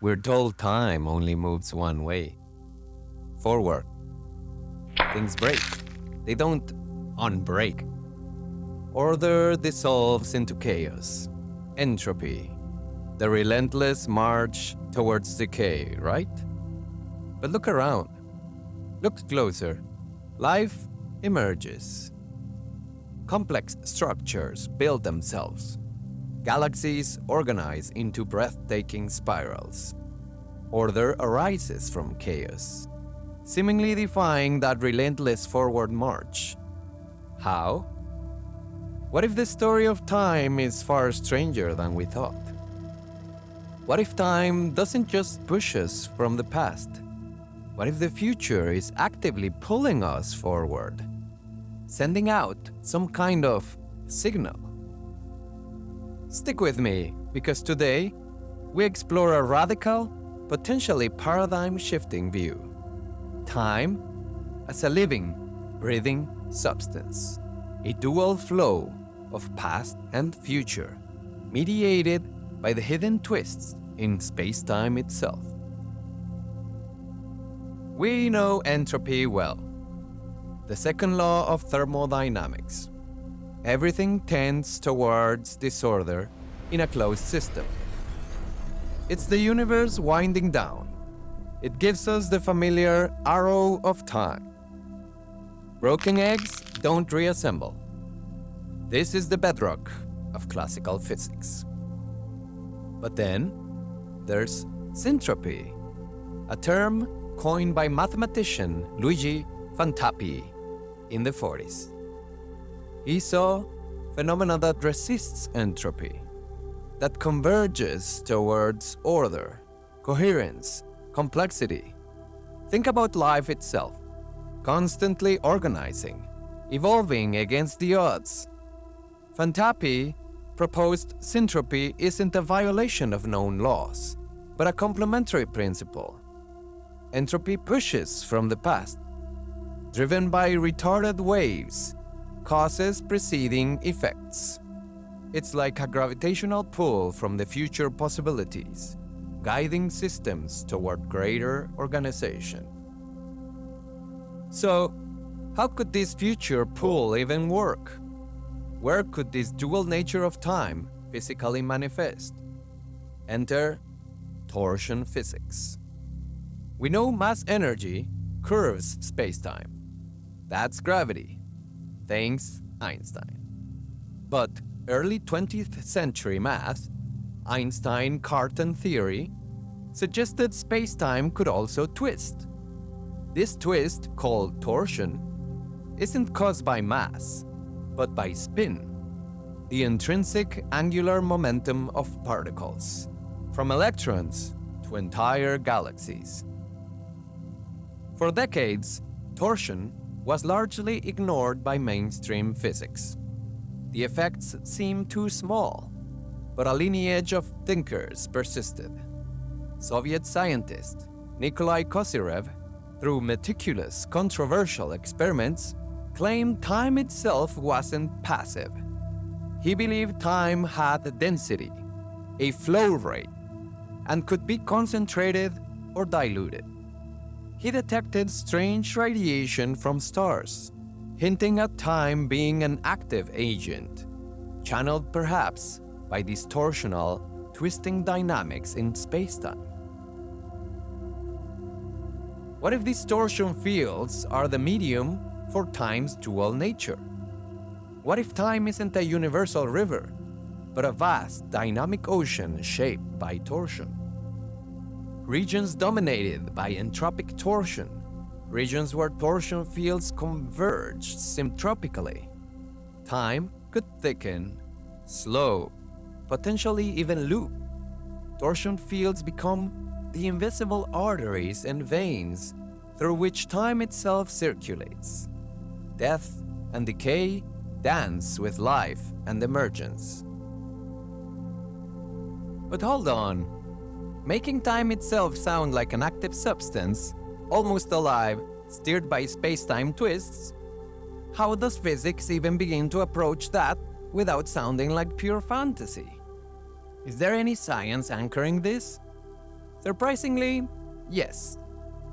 We're told time only moves one way, forward. Things break. They don't unbreak. Order dissolves into chaos, entropy, the relentless march towards decay, right? But look around. Look closer. Life emerges. Complex structures build themselves. Galaxies organize into breathtaking spirals. Order arises from chaos, seemingly defying that relentless forward march. How? What if the story of time is far stranger than we thought? What if time doesn't just push us from the past? What if the future is actively pulling us forward, sending out some kind of signal? Stick with me, because today we explore a radical, potentially paradigm-shifting view. Time as a living, breathing substance, a dual flow of past and future, mediated by the hidden twists in space-time itself. We know entropy well, the second law of thermodynamics. Everything tends towards disorder in a closed system. It's the universe winding down. It gives us the familiar arrow of time. Broken eggs don't reassemble. This is the bedrock of classical physics. But then, there's syntropy, a term coined by mathematician Luigi Fantappiè in the 40s. He saw phenomena that resists entropy, that converges towards order, coherence, complexity. Think about life itself, constantly organizing, evolving against the odds. Fantappiè proposed syntropy isn't a violation of known laws, but a complementary principle. Entropy pushes from the past, driven by retarded waves, causes preceding effects. It's like a gravitational pull from the future possibilities, guiding systems toward greater organization. So, how could this future pull even work? Where could this dual nature of time physically manifest? Enter torsion physics. We know mass energy curves spacetime. That's gravity. Thanks, Einstein. But early 20th century math, Einstein-Cartan theory, suggested spacetime could also twist. This twist, called torsion, isn't caused by mass, but by spin, the intrinsic angular momentum of particles, from electrons to entire galaxies. For decades, torsion was largely ignored by mainstream physics. The effects seemed too small, but a lineage of thinkers persisted. Soviet scientist Nikolai Kozyrev, through meticulous, controversial experiments, claimed time itself wasn't passive. He believed time had a density, a flow rate, and could be concentrated or diluted. He detected strange radiation from stars, hinting at time being an active agent, channeled perhaps by distortional, twisting dynamics in spacetime. What if these torsion fields are the medium for time's dual nature? What if time isn't a universal river, but a vast, dynamic ocean shaped by torsion? Regions dominated by entropic torsion, regions where torsion fields converge syntropically. Time could thicken, slow, potentially even loop. Torsion fields become the invisible arteries and veins through which time itself circulates. Death and decay dance with life and emergence. But hold on. Making time itself sound like an active substance, almost alive, steered by space-time twists, how does physics even begin to approach that without sounding like pure fantasy? Is there any science anchoring this? Surprisingly, yes,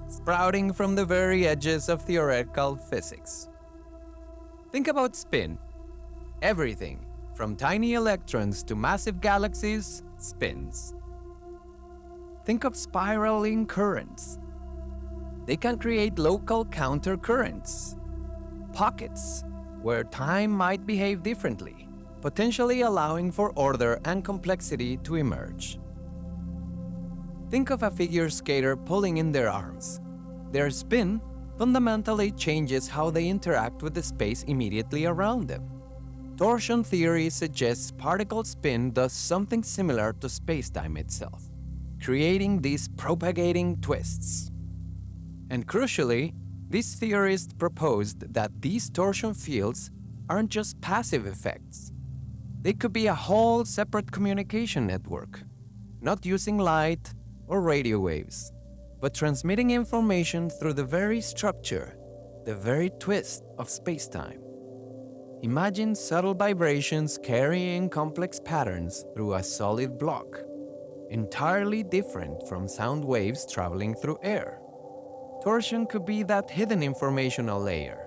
sprouting from the very edges of theoretical physics. Think about spin. Everything, from tiny electrons to massive galaxies, spins. Think of spiraling currents. They can create local countercurrents, pockets where time might behave differently, potentially allowing for order and complexity to emerge. Think of a figure skater pulling in their arms. Their spin fundamentally changes how they interact with the space immediately around them. Torsion theory suggests particle spin does something similar to spacetime itself, creating these propagating twists. And crucially, these theorists proposed that these torsion fields aren't just passive effects. They could be a whole separate communication network, not using light or radio waves, but transmitting information through the very structure, the very twist of spacetime. Imagine subtle vibrations carrying complex patterns through a solid block, entirely different from sound waves traveling through air. Torsion could be that hidden informational layer.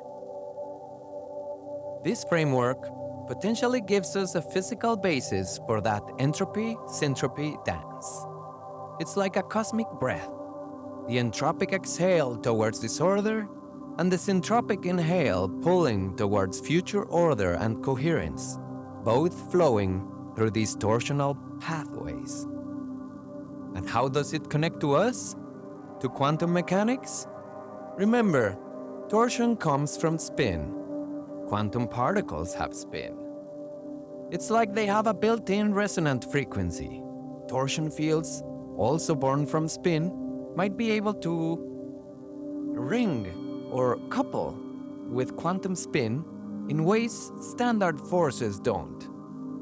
This framework potentially gives us a physical basis for that entropy-syntropy dance. It's like a cosmic breath, the entropic exhale towards disorder, and the syntropic inhale pulling towards future order and coherence, both flowing through these torsional pathways. And how does it connect to us? To quantum mechanics? Remember, torsion comes from spin. Quantum particles have spin. It's like they have a built-in resonant frequency. Torsion fields, also born from spin, might be able to ring or couple with quantum spin in ways standard forces don't,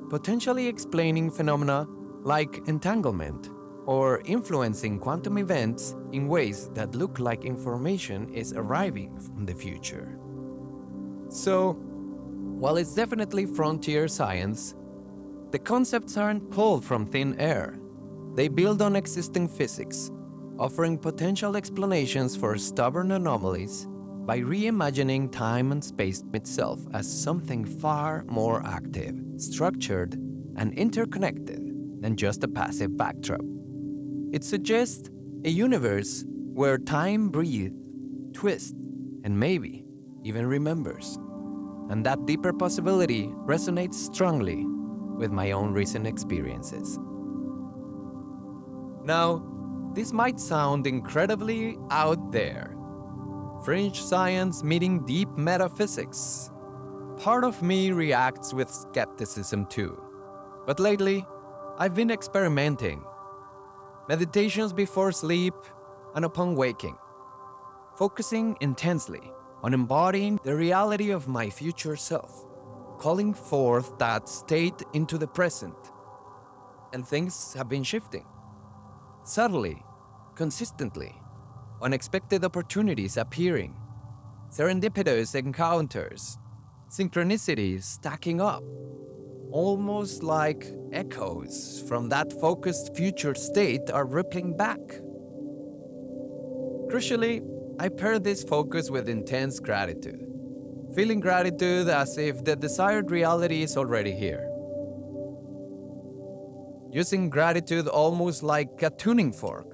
potentially explaining phenomena like entanglement or influencing quantum events in ways that look like information is arriving from the future. So, while it's definitely frontier science, the concepts aren't pulled from thin air. They build on existing physics, offering potential explanations for stubborn anomalies by reimagining time and space itself as something far more active, structured, and interconnected than just a passive backdrop. It suggests a universe where time breathes, twists, and maybe even remembers. And that deeper possibility resonates strongly with my own recent experiences. Now, this might sound incredibly out there. Fringe science meeting deep metaphysics. Part of me reacts with skepticism too. But lately, I've been experimenting. Meditations before sleep and upon waking. Focusing intensely on embodying the reality of my future self. Calling forth that state into the present. And things have been shifting. Subtly, consistently, unexpected opportunities appearing, serendipitous encounters, synchronicities stacking up, almost like echoes from that focused future state are rippling back. Crucially, I pair this focus with intense gratitude, feeling gratitude as if the desired reality is already here. Using gratitude almost like a tuning fork,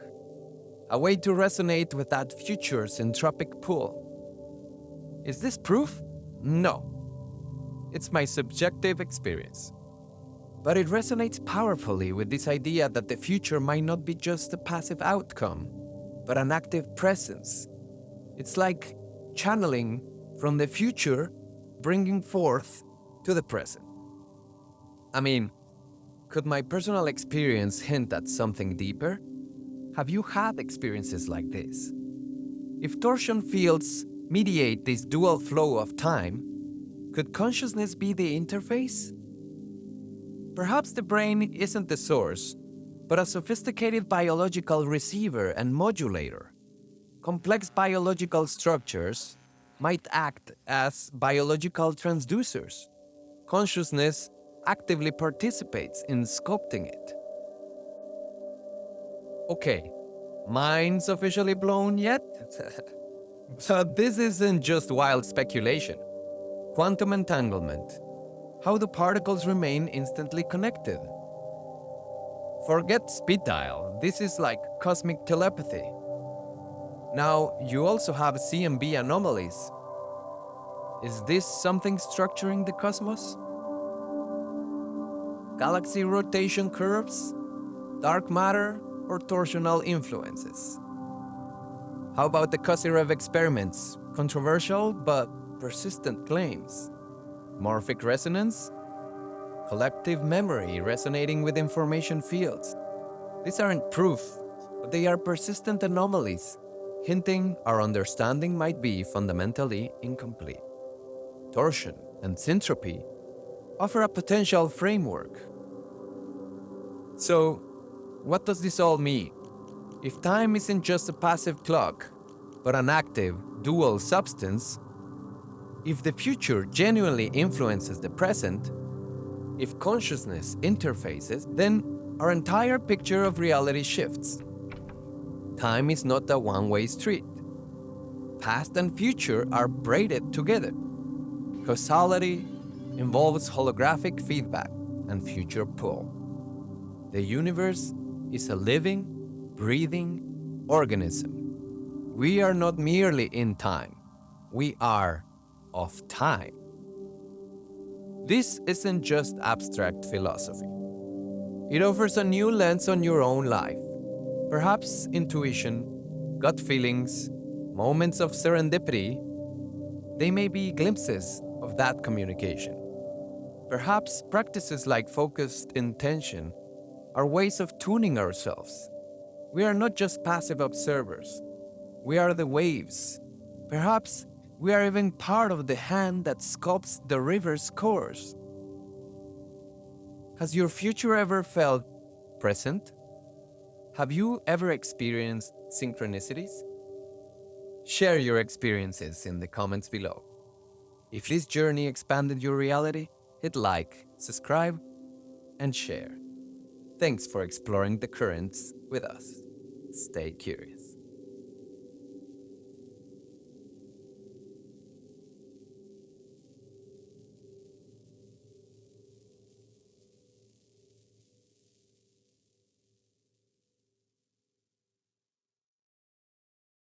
a way to resonate with that future's entropic pull. Is this proof? No. It's my subjective experience. But it resonates powerfully with this idea that the future might not be just a passive outcome, but an active presence. It's like channeling from the future, bringing forth to the present. I mean, could my personal experience hint at something deeper? Have you had experiences like this? If torsion fields mediate this dual flow of time, could consciousness be the interface? Perhaps the brain isn't the source, but a sophisticated biological receiver and modulator. Complex biological structures might act as biological transducers. Consciousness actively participates in sculpting it. Okay, Minds officially blown yet? But this isn't just wild speculation. Quantum entanglement. How do particles remain instantly connected? Forget speed dial, this is like cosmic telepathy. Now, you also have CMB anomalies. Is this something structuring the cosmos? Galaxy rotation curves? Dark matter? Or torsional influences? How about the Kozyrev experiments? Controversial but persistent claims. Morphic resonance? Collective memory resonating with information fields. These aren't proof, but they are persistent anomalies, hinting our understanding might be fundamentally incomplete. Torsion and syntropy offer a potential framework. So, what does this all mean? If time isn't just a passive clock, but an active, dual substance, if the future genuinely influences the present, if consciousness interfaces, then our entire picture of reality shifts. Time is not a one-way street. Past and future are braided together. Causality involves holographic feedback and future pull. The universe is a living, breathing organism. We are not merely in time. We are of time. This isn't just abstract philosophy. It offers a new lens on your own life. Perhaps intuition, gut feelings, moments of serendipity, they may be glimpses of that communication. Perhaps practices like focused intention are ways of tuning ourselves. We are not just passive observers. We are the waves. Perhaps we are even part of the hand that sculpts the river's course. Has your future ever felt present? Have you ever experienced synchronicities? Share your experiences in the comments below. If this journey expanded your reality, hit like, subscribe, and share. Thanks for exploring the currents with us. Stay curious.